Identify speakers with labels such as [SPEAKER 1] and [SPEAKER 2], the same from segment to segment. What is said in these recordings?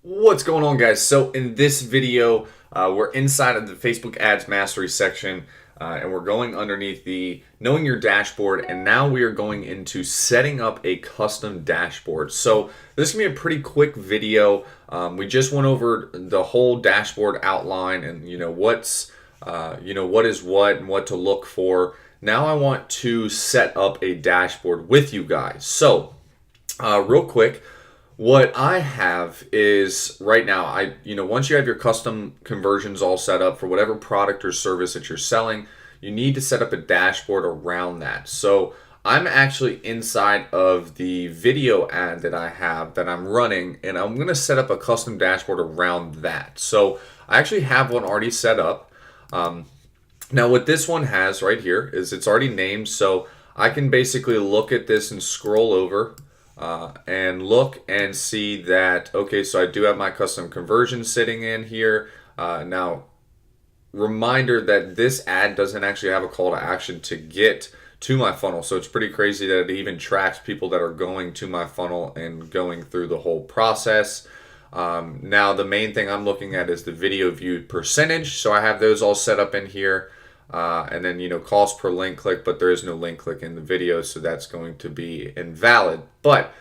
[SPEAKER 1] What's going on, guys? So in this video, we're inside of the Facebook Ads Mastery section, and we're going underneath the Knowing Your Dashboard, and now we are going into setting up a custom dashboard. So this is going to be a pretty quick video. We just went over the whole dashboard outline and what is what and what to look for. Now I want to set up a dashboard with you guys. So real quick. What I have is right now, once you have your custom conversions all set up for whatever product or service that you're selling, you need to set up a dashboard around that. So I'm actually inside of the video ad that I have that I'm running, and I'm going to set up a custom dashboard around that. So I actually have one already set up. Now what this one has right here is it's already named, so I can basically look at this and scroll over. And look and see that, okay, so I do have my custom conversion sitting in here. Now, reminder that this ad doesn't actually have a call to action to get to my funnel. So it's pretty crazy that it even tracks people that are going to my funnel and going through the whole process. Now, the main thing I'm looking at is the video view percentage. So I have those all set up in here. And then, cost per link click, but there is no link click in the video, so that's going to be invalid. But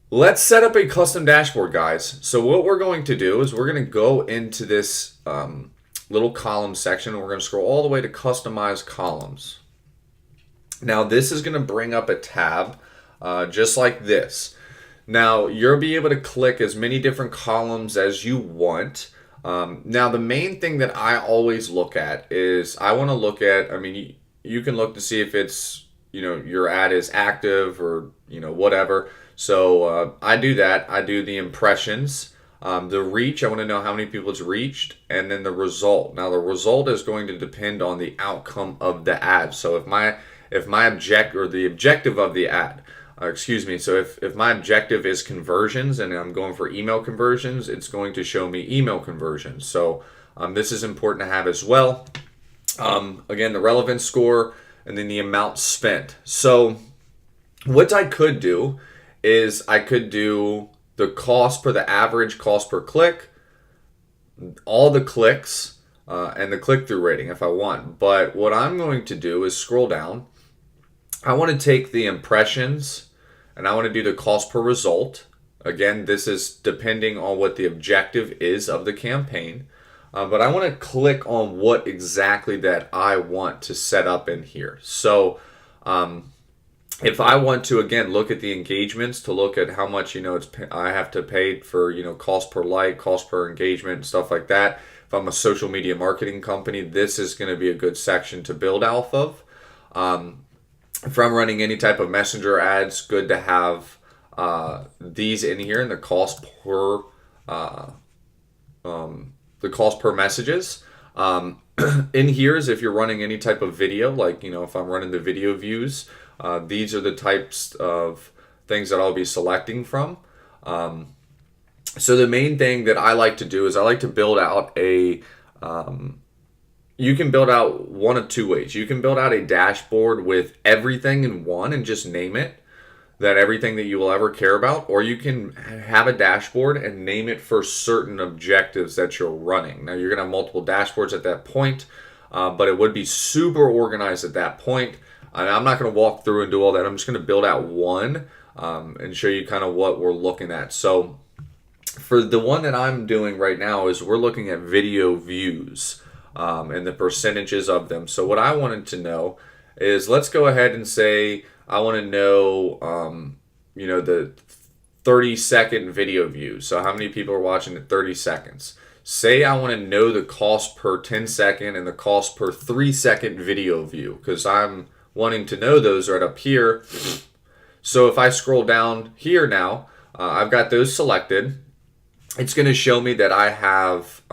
[SPEAKER 1] let's set up a custom dashboard, guys. So what we're going to do is we're going to go into this little column section, and we're going to scroll all the way to customize columns. Now, this is going to bring up a tab just like this. Now, you'll be able to click as many different columns as you want. Now, the main thing that I always look at is I want to look at, you can look to see if it's, your ad is active or, whatever. So I do that. I do the impressions, the reach. I want to know how many people it's reached, and then the result. Now, the result is going to depend on the outcome of the ad. So if my objective of the ad, so if my objective is conversions and I'm going for email conversions, it's going to show me email conversions. So this is important to have as well. Again, the relevance score and then the amount spent. So what I could do is I could do the cost per the average cost per click, all the clicks, and the click-through rating if I want. But what I'm going to do is scroll down. I want to take the impressions and I want to do the cost per result. Again, this is depending on what the objective is of the campaign. But I want to click on what exactly that I want to set up in here. So if I want to, again, look at the engagements to look at how much, I have to pay for, cost per like, cost per engagement, stuff like that. If I'm a social media marketing company, this is going to be a good section to build off of. If I'm running any type of messenger ads, good to have these in here and the cost per messages. In here is if you're running any type of video, like if I'm running the video views, these are the types of things that I'll be selecting from. So the main thing that I like to do is I like to build out you can build out one of two ways. You can build out a dashboard with everything in one and just name it, that everything that you will ever care about, or you can have a dashboard and name it for certain objectives that you're running. Now, you're going to have multiple dashboards at that point, but it would be super organized at that point. And I'm not going to walk through and do all that. I'm just going to build out one and show you kind of what we're looking at. So for the one that I'm doing right now is we're looking at video views. And the percentages of them. So what I wanted to know is, let's go ahead and say I want to know, the 30-second video views. So how many people are watching at 30 seconds? Say I want to know the cost per 10-second and the cost per 3-second video view, because I'm wanting to know those right up here. So if I scroll down here now, I've got those selected. It's going to show me that I have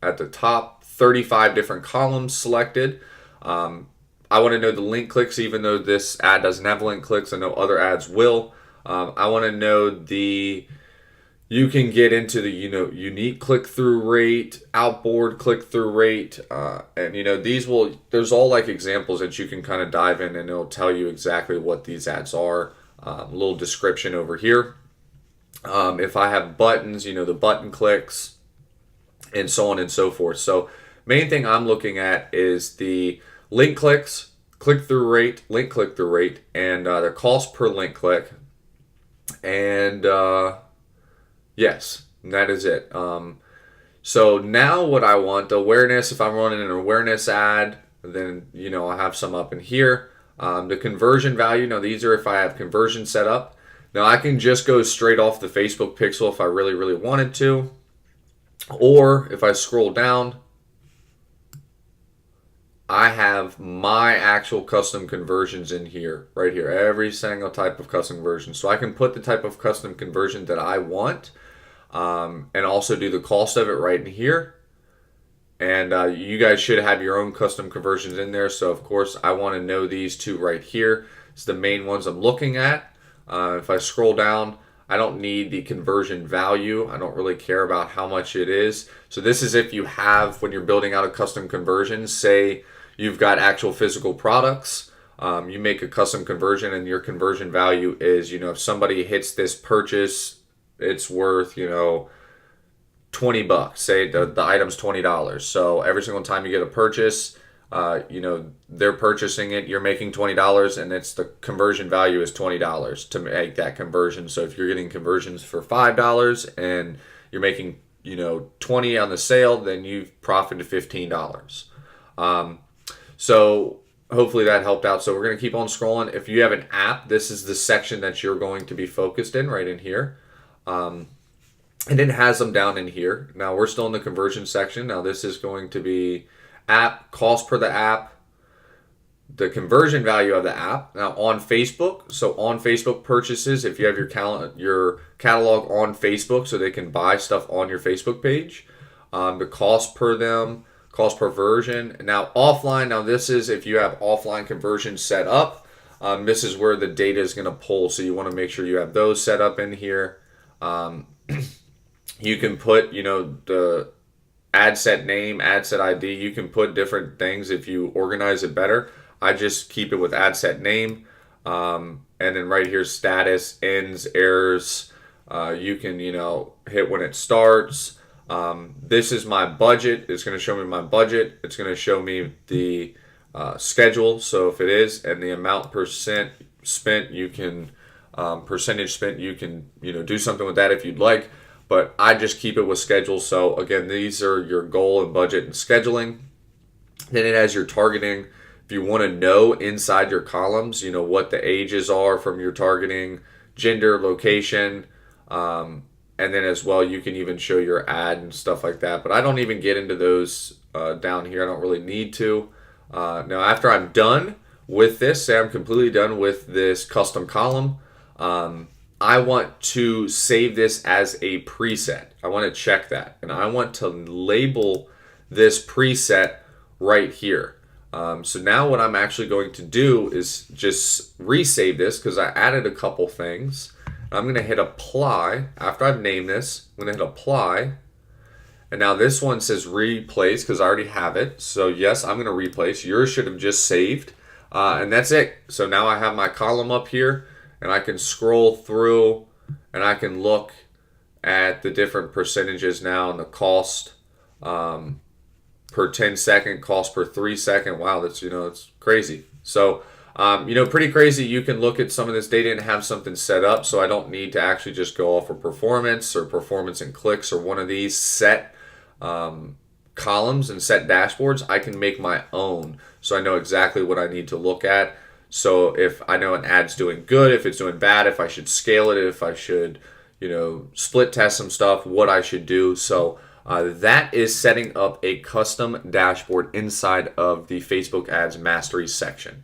[SPEAKER 1] at the top 35 different columns selected. I want to know the link clicks, even though this ad doesn't have link clicks. I know other ads will. I want to know you can get into the unique click-through rate, outboard click-through rate, and there's all like examples that you can kind of dive in, and it'll tell you exactly what these ads are. A little description over here. If I have buttons, the button clicks, and so on and so forth. So main thing I'm looking at is the link clicks, click-through rate, link click-through rate, and the cost per link click. And yes, that is it. So now what I want, awareness, if I'm running an awareness ad, then, I have some up in here. The conversion value, now these are if I have conversion set up. Now I can just go straight off the Facebook pixel if I really, really wanted to. Or if I scroll down, I have my actual custom conversions in here, right here, every single type of custom conversion. So I can put the type of custom conversion that I want, and also do the cost of it right in here. And you guys should have your own custom conversions in there. So of course I want to know these two right here. It's the main ones I'm looking at. If I scroll down, I don't need the conversion value. I don't really care about how much it is. So this is if you have, when you're building out a custom conversion, say you've got actual physical products, you make a custom conversion and your conversion value is, if somebody hits this purchase, it's worth, $20. Say the item's $20. So every single time you get a purchase, they're purchasing it, you're making $20, and it's the conversion value is $20 to make that conversion. So if you're getting conversions for $5 and you're making, 20 on the sale, then you've profited $15. So hopefully that helped out. So we're going to keep on scrolling. If you have an app, this is the section that you're going to be focused in right in here. And it has them down in here. Now we're still in the conversion section. Now this is going to be app, cost per the app, the conversion value of the app. Now on Facebook, so on Facebook purchases, if you have your catalog on Facebook so they can buy stuff on your Facebook page, the cost per them, cost per version. Now offline, now this is if you have offline conversions set up, this is where the data is going to pull. So you want to make sure you have those set up in here. You can put, the ad set name, ad set ID. You can put different things if you organize it better. I just keep it with ad set name. And then right here, status, ends, errors. You can, hit when it starts. This is my budget. It's going to show me my budget. It's going to show me the schedule. So if it is, and the amount percent spent, you can, percentage spent, you can, do something with that if you'd like. But I just keep it with schedule. So again, these are your goal and budget and scheduling. Then it has your targeting. If you want to know inside your columns, what the ages are from your targeting, gender, location, and then as well, you can even show your ad and stuff like that. But I don't even get into those down here. I don't really need to. Now, after I'm done with this, say I'm completely done with this custom column, I want to save this as a preset. I want to check that. And I want to label this preset right here. So now what I'm actually going to do is just resave this because I added a couple things. I'm going to hit apply. After I've named this, I'm going to hit apply. And now this one says replace because I already have it. So yes, I'm going to replace. Yours should have just saved. And that's it. So now I have my column up here. And I can scroll through and I can look at the different percentages now and the cost per 10 second, cost per 3 second. Wow, that's, it's crazy. So, pretty crazy. You can look at some of this data and have something set up. So I don't need to actually just go off of performance or performance and clicks or one of these set columns and set dashboards. I can make my own. So I know exactly what I need to look at. So if I know an ad's doing good, if it's doing bad, if I should scale it, if I should, split test some stuff, what I should do. So that is setting up a custom dashboard inside of the Facebook Ads Mastery section.